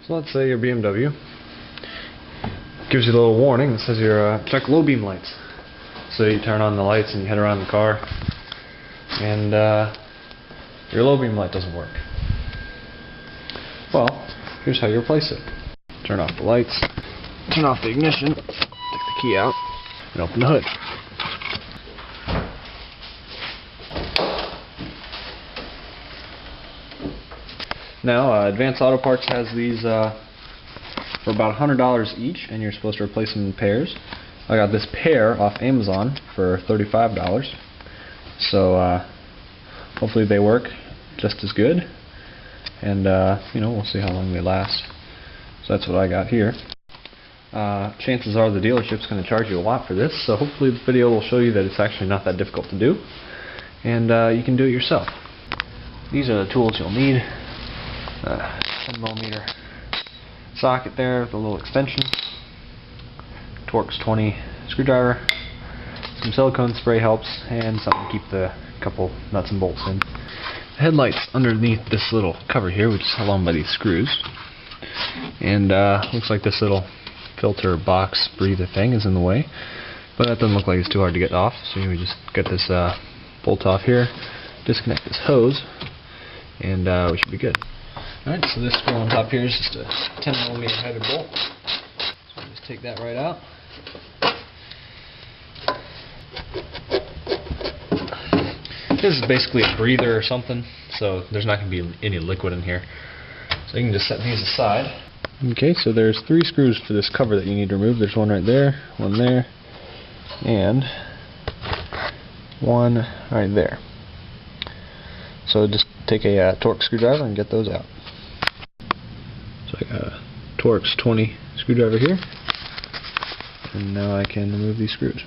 So let's say your BMW gives you a little warning that says you're check low beam lights. So you turn on the lights and you head around the car, and your low beam light doesn't work. Well, here's how you replace it. Turn off the lights, turn off the ignition, take the key out, and open the hood. Now, Advanced Auto Parts has these for about $100 each, and you're supposed to replace them in pairs. I got this pair off Amazon for $35, so hopefully they work just as good, and you know, we'll see how long they last. So that's what I got here. Chances are the dealership's going to charge you a lot for this, so hopefully the video will show you that it's actually not that difficult to do, and you can do it yourself. These are the tools you'll need. 10mm socket there with a little extension, Torx 20 screwdriver, some silicone spray helps, and something to keep the couple nuts and bolts in. The headlight's underneath this little cover here, which is held on by these screws, and looks like this little filter box breather thing is in the way, but that doesn't look like it's too hard to get off, so you just get this bolt off here, disconnect this hose, and we should be good. Alright, so this screw on top here is just a 10mm headed bolt. So just take that right out. This is basically a breather or something, so there's not going to be any liquid in here. So you can just set these aside. Okay, so there's 3 screws for this cover that you need to remove. There's one right there, one there, and one right there. So just take a Torx screwdriver and get those out. So I got a Torx 20 screwdriver here, and now I can remove these screws.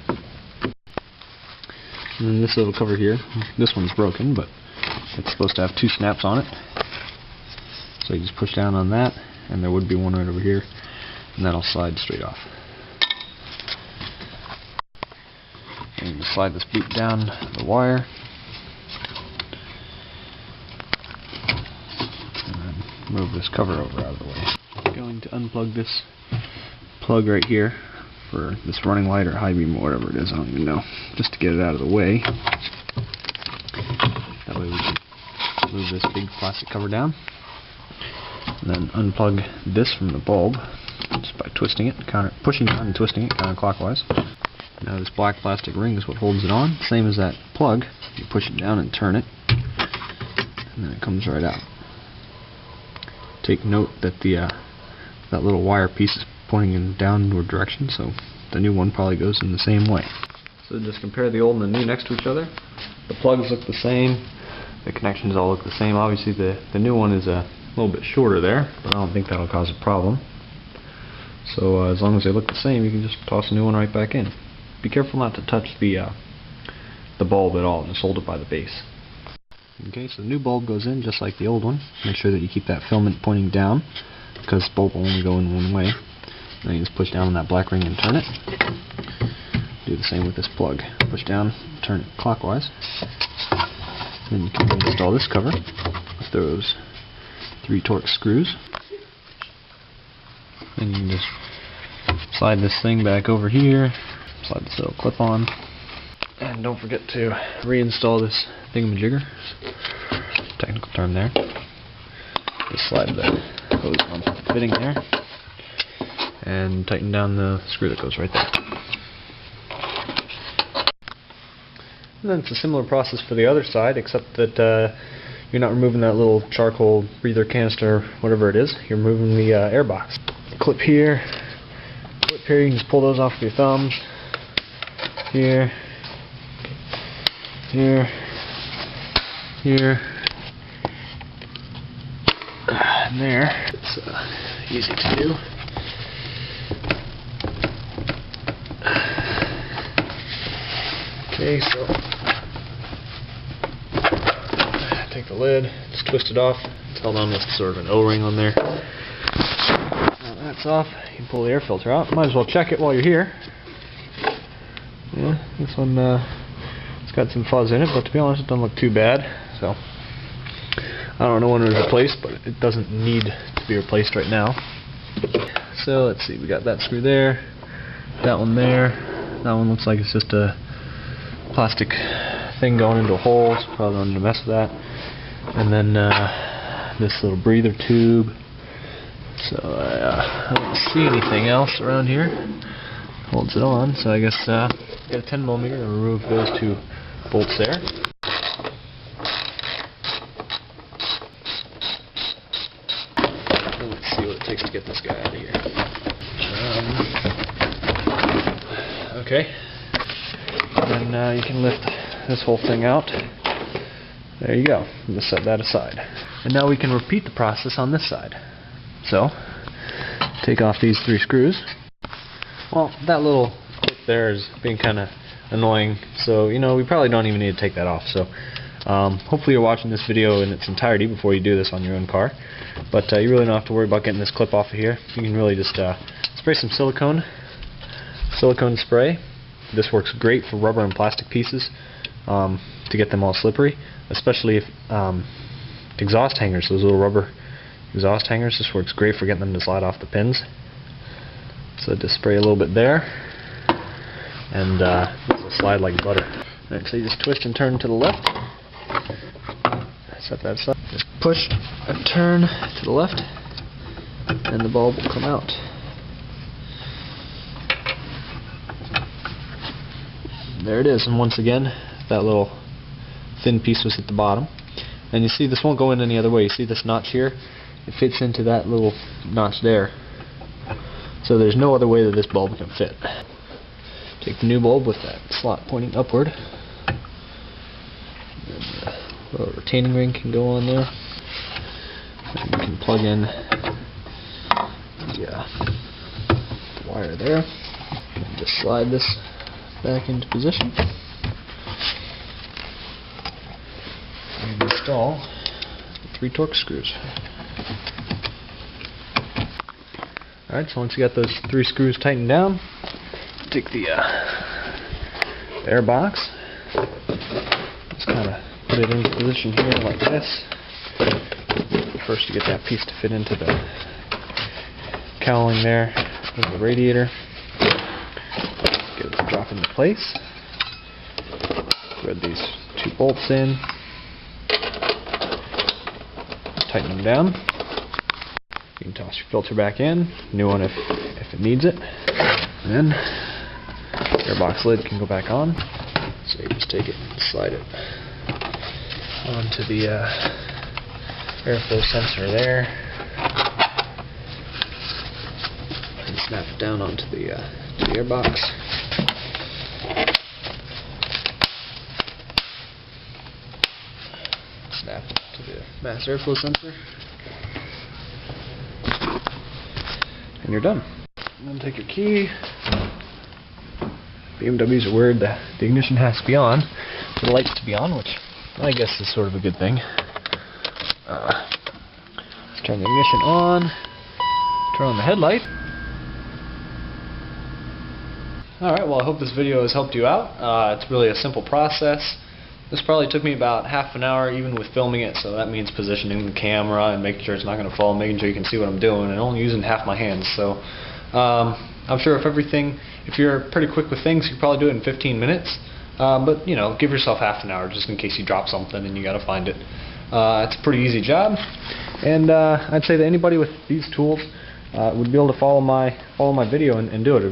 And then this little cover here, this one's broken, but it's supposed to have 2 snaps on it. So you just push down on that, and there would be one right over here, and that'll slide straight off. And you just slide this boot down the wire, move this cover over out of the way. I'm going to unplug this plug right here for this running light or high beam or whatever it is, I don't even know, just to get it out of the way. That way we can move this big plastic cover down, and then unplug this from the bulb just by twisting it, pushing down and twisting it counterclockwise. Now this black plastic ring is what holds it on, same as that plug. You push it down and turn it, and then it comes right out. Take note that that little wire piece is pointing in downward direction, so the new one probably goes in the same way. So just compare the old and the new next to each other. The plugs look the same, the connections all look the same. Obviously the new one is a little bit shorter there, but I don't think that'll cause a problem. So as long as they look the same, you can just toss a new one right back in. Be careful not to touch the bulb at all, just hold it by the base. Okay, so the new bulb goes in just like the old one. Make sure that you keep that filament pointing down, because the bulb will only go in one way. Then you just push down on that black ring and turn it. Do the same with this plug. Push down, turn it clockwise. Then you can install this cover with those 3 Torx screws. Then you can just slide this thing back over here, slide this little clip on. And don't forget to reinstall this thingamajigger, technical term there. Just slide the hose onto the fitting there, and tighten down the screw that goes right there. And then it's a similar process for the other side, except that you're not removing that little charcoal breather canister, whatever it is. You're removing the air box. Clip here, you can just pull those off with your thumbs. Here, here, here, and there. It's easy to do. Okay, so take the lid, just twist it off. It's held on with sort of an O-ring on there. Now that's off. You can pull the air filter out. Might as well check it while you're here. Yeah, this one it's got some fuzz in it, but to be honest, it doesn't look too bad. So I don't know when it was replaced, but it doesn't need to be replaced right now. So let's see, we got that screw there, that one there. That one looks like it's just a plastic thing going into a hole, so probably don't need to mess with that. And then this little breather tube. So I don't see anything else around here. Holds it on, so I guess get a 10mm and remove those two bolts there. And let's see what it takes to get this guy out of here. Okay. And then you can lift this whole thing out. There you go. Just set that aside. And now we can repeat the process on this side. So, take off these 3 screws. Well, that little clip there is being kind of annoying, so you know, we probably don't even need to take that off. So hopefully you're watching this video in its entirety before you do this on your own car. But you really don't have to worry about getting this clip off of here. You can really just spray some silicone spray. This works great for rubber and plastic pieces to get them all slippery, especially if exhaust hangers, those little rubber exhaust hangers. This works great for getting them to slide off the pins. So just spray a little bit there, and this will slide like butter. Alright, so you just twist and turn to the left. Set that aside. Just push and turn to the left, and the bulb will come out. There it is, and once again, that little thin piece was at the bottom. And you see, this won't go in any other way. You see this notch here? It fits into that little notch there. So there's no other way that this bulb can fit. Take the new bulb with that slot pointing upward. And a little retaining ring can go on there. And you can plug in the wire there. And just slide this back into position. And install the 3 Torx screws. Alright, so once you got those 3 screws tightened down, take the air box, just kind of put it into position here like this. First you get that piece to fit into the cowling there of the radiator. Get it to drop into place. Thread these 2 bolts in. Tighten them down. You can toss your filter back in, new one if it needs it. And then the airbox lid can go back on. So you just take it and slide it onto the airflow sensor there. And snap it down onto the airbox. Snap it to the mass airflow sensor. And you're done. And then take your key. BMWs are weird. The ignition has to be on for the lights to be on, which I guess is sort of a good thing. Let's turn the ignition on. Turn on the headlight. Alright, well I hope this video has helped you out. It's really a simple process. This probably took me about half an hour even with filming it, so that means positioning the camera and making sure it's not going to fall, making sure you can see what I'm doing, and only using half my hands. So I'm sure if you're pretty quick with things, you can probably do it in 15 minutes. But you know, give yourself half an hour just in case you drop something and you got to find it. It's a pretty easy job, and I'd say that anybody with these tools would be able to follow my video and do it.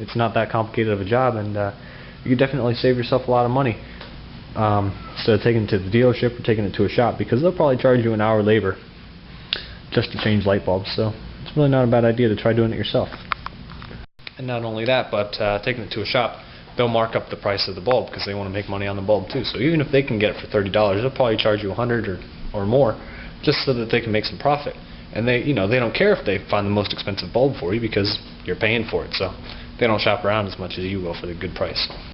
It's not that complicated of a job, and you could definitely save yourself a lot of money. Instead of taking it to the dealership or taking it to a shop, because they'll probably charge you an hour labor just to change light bulbs. So it's really not a bad idea to try doing it yourself. And not only that, but taking it to a shop, they'll mark up the price of the bulb because they want to make money on the bulb too. So even if they can get it for $30, they'll probably charge you $100 or more just so that they can make some profit. And they don't care if they find the most expensive bulb for you because you're paying for it. So they don't shop around as much as you will for the good price.